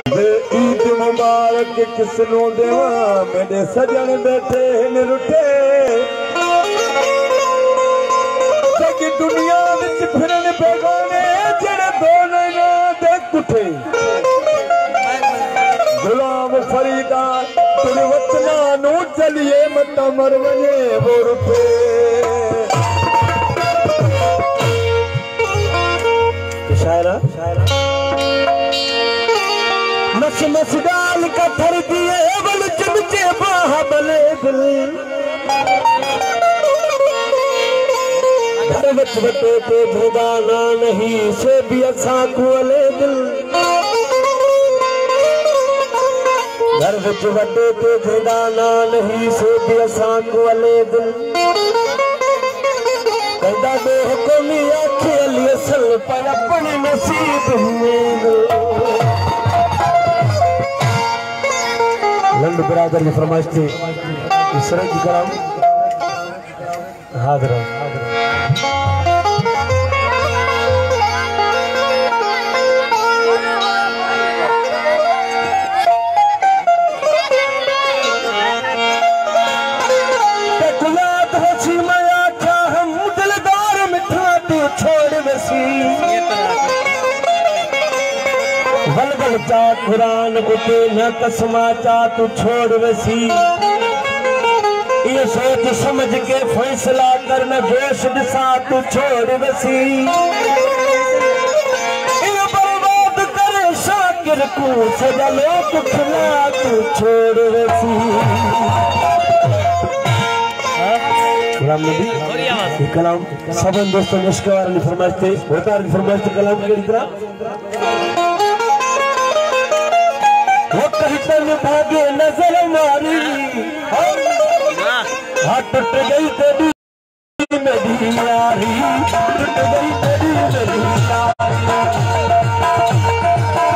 ईद मुबारक किसनों देवा मेरे सजन बैठे न रुठे जग दुनिया विच फिरन बेगाने जेड़े दो नैना दे कुठे गुलाम फरीदा तुर वतना नू चलिए मत मर वने वो रुठे शायरा नस नस डाल का थर दिए बल चमचे बाहबले दिल घर बच बटे पे भेदाना नहीं से भी असा कुले दिल घर बच बटे पे भेदाना नहीं से भी असा कुले दिल कहता दो हुक्मी आखे अली असल पर अपने नसीब में लंड बरादर की फरमाइश थी इसरा की कलाम हाजिर गुलाब हसी मया था हम दिलदार मिठा तू छोड़ बसी बल चा कुरान बुते न कसमा चा तू छोड़ वसी ये सोच समझ के फैसला करना जोश दिशा तू छोड़ वसी ये बर्बाद करे शाकिर को सजा लोग खिला तू छोड़ वसी गुलाम नबी कलाम सबन दोस्तों मुश्किल ने फरमाइश थे होता फरमाइश थे कलाम के तरह वो कहते भागे नजर मारी हाँ टूट गई तेरी मेरी यारी टूट गई तेरी मेरी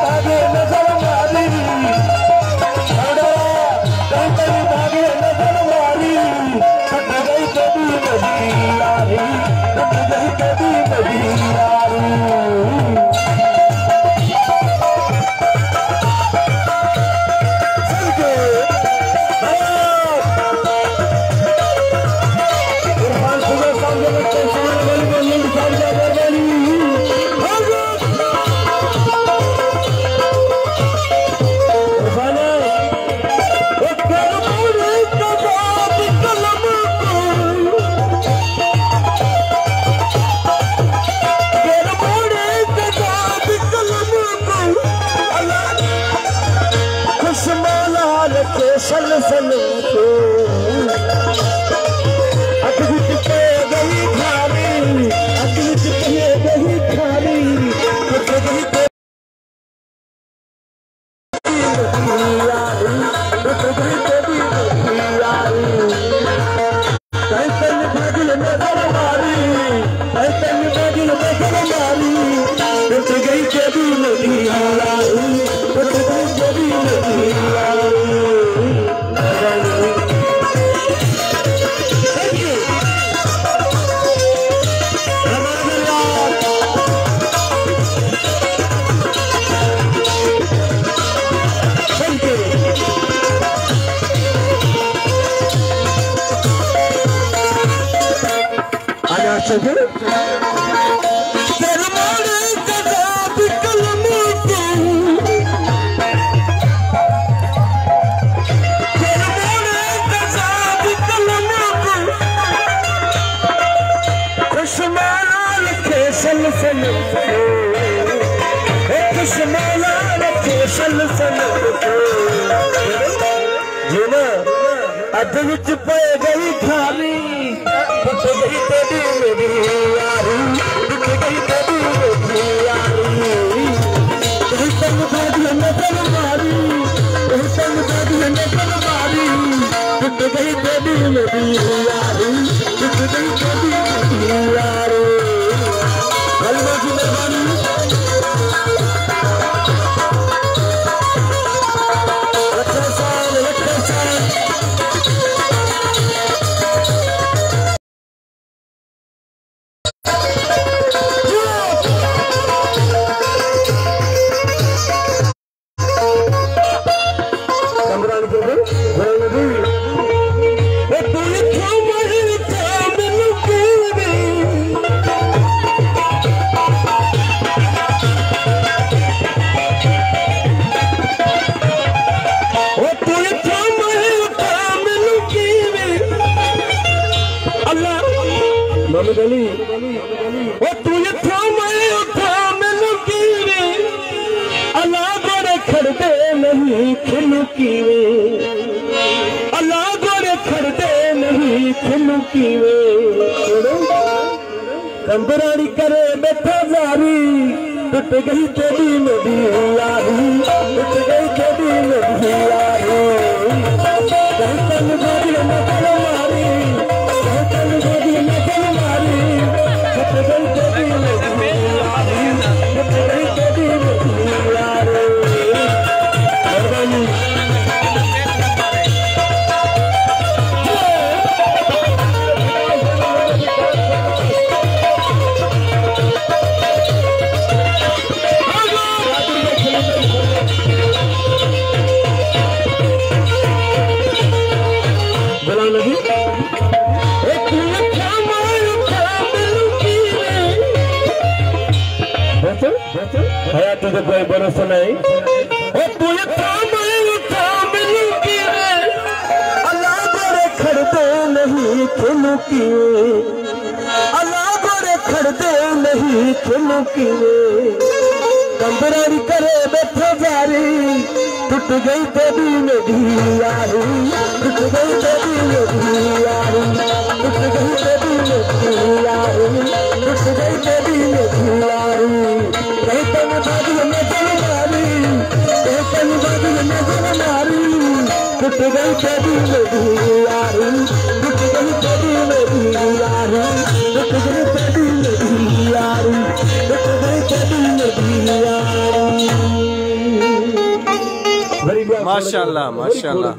भागे नजर मारी कहते भागे नजर मारी टूट गई तेरी मेरी यारी टूट गई तेरी मेरी यारी सल सल तो अकबित पे गई खाली अकबित पे गई खाली तो गई पे यारी तो गई पे भी यारी कैसे भागिल नजर मारी कैसे भागिल नजर मारी तो गई पे भी यारी तो गई पे भी यारी अध विच पे गई खाली टूट गई तेरी मेरी यारी टूट गई तेरी मेरी यारी तुम भागी नजर मारी तुम भागी नजर मारी टूट गई तेरी मेरी यारी टूट गई तेरी मेरी यारी अल्लाह की मेहरबानी गली ओ तू इत्था मैं उठा मैनू कीवे अल्लाह गोरे खड़दे नहीं खिलू कीवे अल्लाह गोरे खड़दे नहीं खिलू कीवे कंदरानी करे बैठा जारी टूट गई तेरी मेरी यारी टूट गई तेरी मेरी यारी तन गोदी नकल मारी तन गोदी नकल मारी टूट गई तेरी मेरी यारी टूट गई तेरी मेरी यारी तुझे कोई भरोसा नहीं अल्लाह गोरे खड़दे नहीं खिलू किए अल्लाह गोरे खड़दे नहीं खिलू किए कंदरानी करे बैठे जारी टूट गई तेरी मेरी यारी टूट गई तेरी मेरी यारी टूट गई तेरी मेरी यारी टूट गई तेरी मेरी यारी कहीं तन बाजू में जल मारी कहीं तन बाजू में जल मारी टूट गई तेरी मेरी यारी टूट गई तेरी मेरी यारी टूट गई तेरी मेरी यारी टूट गई तेरी मेरी यारी। माशाल्लाह माशाल्लाह।